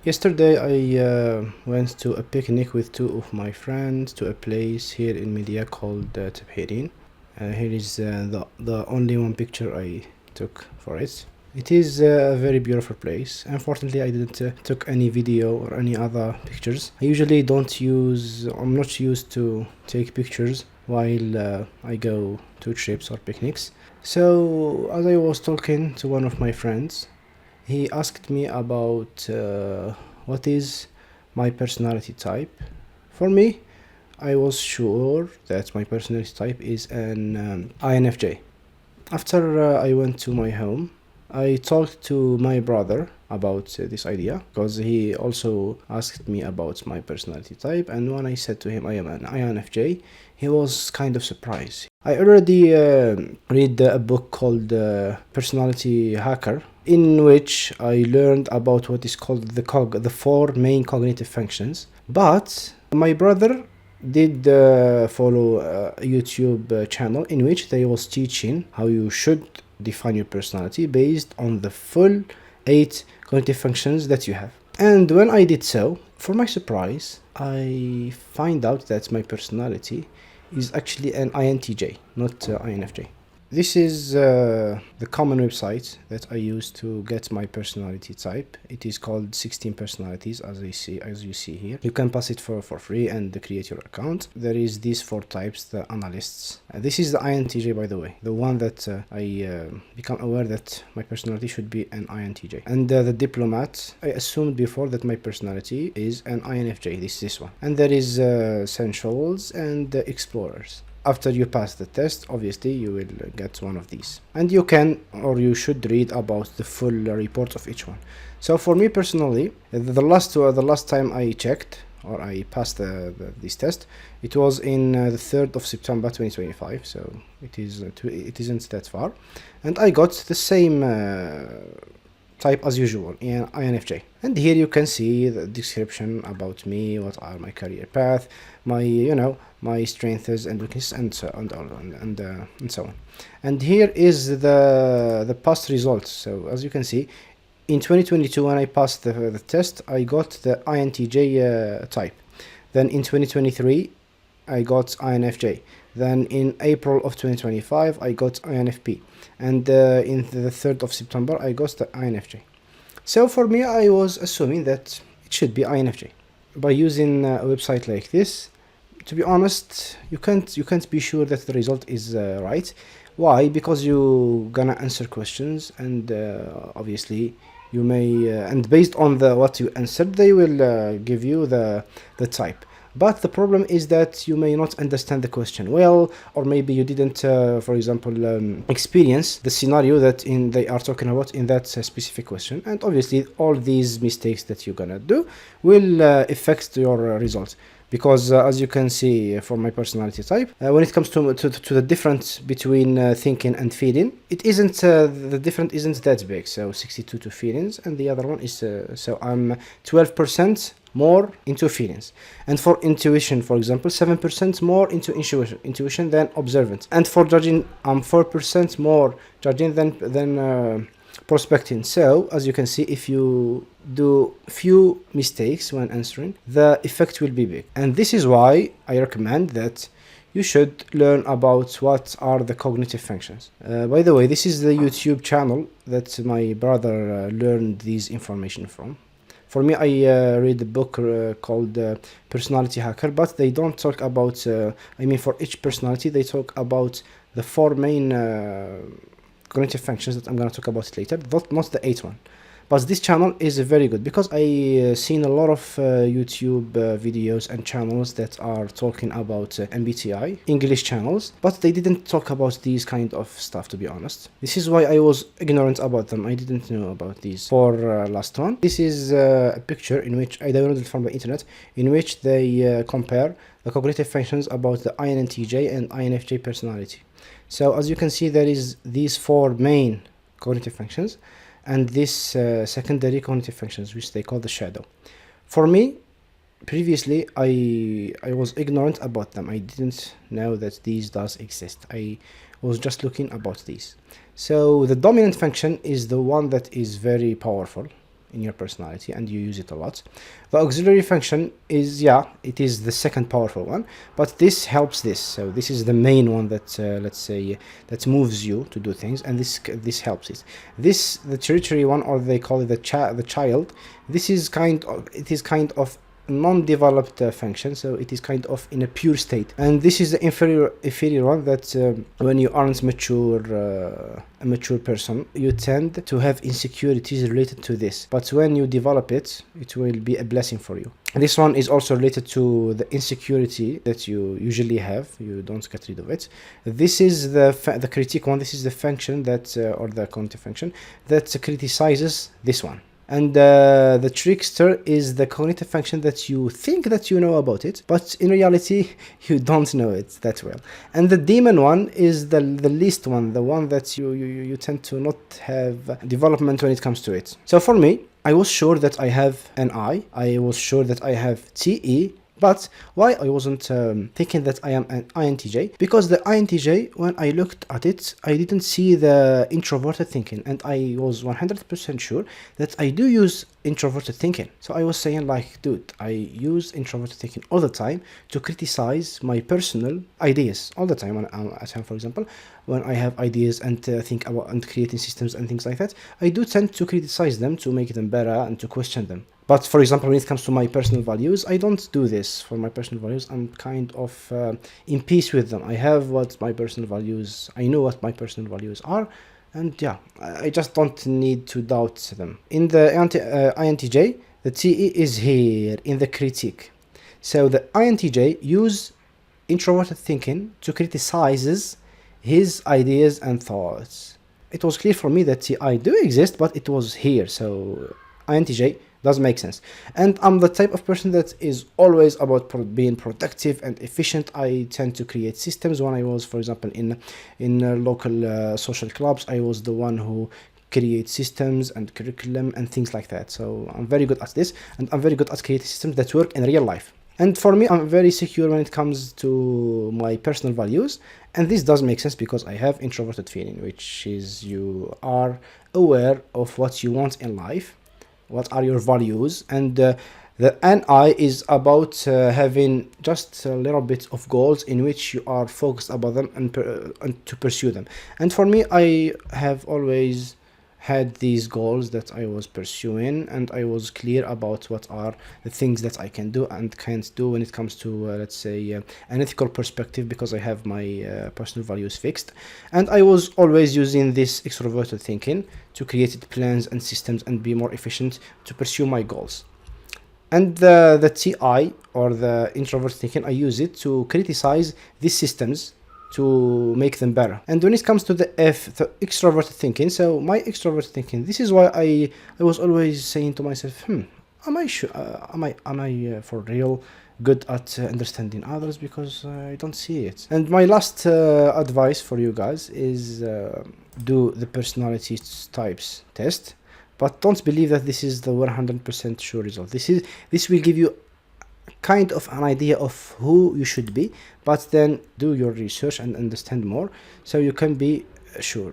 Yesterday I went to a picnic with two of my friends to a place here in Media called Tabhirine. Here is the only one picture I took for it. It is a very beautiful place. Unfortunately, I didn't took any video or any other pictures. I'm not used to take pictures while I go to trips or picnics. So as I was talking to one of my friends, he asked me about what is my personality type. For me, I was sure that my personality type is an INFJ. After I went to my home, I talked to my brother about this idea because he also asked me about my personality type, and when I said to him I am an INFJ, he was kind of surprised. I already read a book called Personality Hacker, in which I learned about what is called the four main cognitive functions. But my brother did follow a YouTube channel in which they was teaching how you should define your personality based on the full 8 cognitive functions that you have. And when I did so, for my surprise, I find out that my personality is actually an INTJ, not INFJ. This is the common website that I use to get my personality type. It is called 16 personalities, as you see here. You can pass it for free and create your account. There is these 4 types, the analysts. This is the INTJ, by the way, the one that I become aware that my personality should be an INTJ. And the diplomat, I assumed before that my personality is an INFJ, this one. And there is essentials and explorers. After you pass the test, obviously you will get one of these, and you can or you should read about the full report of each one. So for me personally, the last time I checked or I passed this test, it was in the 3rd of September 2025, so it isn't that far, and I got the same type as usual in INFJ. And here you can see the description about me, what are my career path, my strengths and weaknesses, and so on. And here is the past results. So as you can see, in 2022 when I passed the test, I got the INTJ type. Then in 2023 I got INFJ. Then in April of 2025 I got INFP, and in the 3rd of September I got the INFJ. So for me, I was assuming that it should be INFJ. By using a website like this, to be honest, you can't be sure that the result is right. Why? Because you gonna answer questions, and obviously you may and based on what you answered, they will give you the type. But the problem is that you may not understand the question well, or maybe you didn't, for example, experience the scenario that they are talking about in that specific question. And obviously, all these mistakes that you're gonna do will affect your results. Because as you can see for my personality type, when it comes to the difference between thinking and feeling, it isn't the difference isn't that big. So 62 to feelings, and the other one is so I'm 12% more into feelings. And for intuition, for example, 7% more into intuition than observant. And for judging, I'm 4% more judging than prospecting. So as you can see, if you do few mistakes when answering, the effect will be big. And this is why I recommend that you should learn about what are the cognitive functions. By the way, this is the YouTube channel that my brother learned these information from. For me, I read a book called Personality Hacker, but they don't talk about, for each personality, they talk about the 4 main cognitive functions that I'm going to talk about later, not the 8th one. But this channel is very good because I seen a lot of YouTube videos and channels that are talking about MBTI, English channels, but they didn't talk about these kind of stuff, to be honest. This is why I was ignorant about them. I didn't know about these. For last one, this is a picture in which I downloaded from the internet, in which they compare the cognitive functions about the INTJ and INFJ personality. So as you can see, there is these 4 main cognitive functions, and this secondary cognitive functions, which they call the shadow. For me, previously, I was ignorant about them. I didn't know that these does exist. I was just looking about these. So the dominant function is the one that is very powerful in your personality and you use it a lot. The auxiliary function is, yeah, it is the second powerful one, but this helps this. So this is the main one that let's say that moves you to do things, and this helps it. This, the tertiary one, or they call it the child. This is kind of non-developed function, so it is kind of in a pure state, and this is the inferior one that when you aren't a mature person, you tend to have insecurities related to this, but when you develop it, it will be a blessing for you. This one is also related to the insecurity that you usually have. You don't get rid of it. This is the critique one. This is the function that or the cognitive function that criticizes this one. And the trickster is the cognitive function that you think that you know about it, but in reality you don't know it that well. And the demon one is the least one, the one that you tend to not have development when it comes to it. So for me, I was sure that I have an I was sure that I have TE, but why I wasn't thinking that I am an INTJ? Because the INTJ, when I looked at it, I didn't see the introverted thinking, and I was 100% sure that I do use introverted thinking. So I was saying like, dude, I use introverted thinking all the time to criticize my personal ideas all the time. When I'm at home, for example, when I have ideas and think about and creating systems and things like that, I do tend to criticize them to make them better and to question them. But for example, when it comes to my personal values, I don't do this. For my personal values, I'm kind of in peace with them. I have what my personal values, I know what my personal values are, and yeah, I just don't need to doubt them. In the INTJ, the TE is here in the critique. So the INTJ use introverted thinking to criticize his ideas and thoughts. It was clear for me that TI do exist, but it was here. So INTJ does make sense. And I'm the type of person that is always about being productive and efficient. I tend to create systems. When I was, for example, in local social clubs, I was the one who create systems and curriculum and things like that. So I'm very good at this, and I'm very good at creating systems that work in real life. And for me, I'm very secure when it comes to my personal values, and this does make sense because I have introverted feeling, which is you are aware of what you want in life, what are your values, and the NI is about having just a little bit of goals in which you are focused about them and to pursue them. And for me, I have always had these goals that I was pursuing, and I was clear about what are the things that I can do and can't do when it comes to let's say an ethical perspective, because I have my personal values fixed. And I was always using this extroverted thinking to create plans and systems and be more efficient to pursue my goals. And the TI, or the introvert thinking, I use it to criticize these systems to make them better. And when it comes to the F, the extroverted thinking, so my extroverted thinking, this is why I was always saying to myself, am I for real good at understanding others, because I don't see it. And my last advice for you guys is do the personality types test, but don't believe that this is the 100% sure result. This will give you kind of an idea of who you should be, but then do your research and understand more so you can be sure.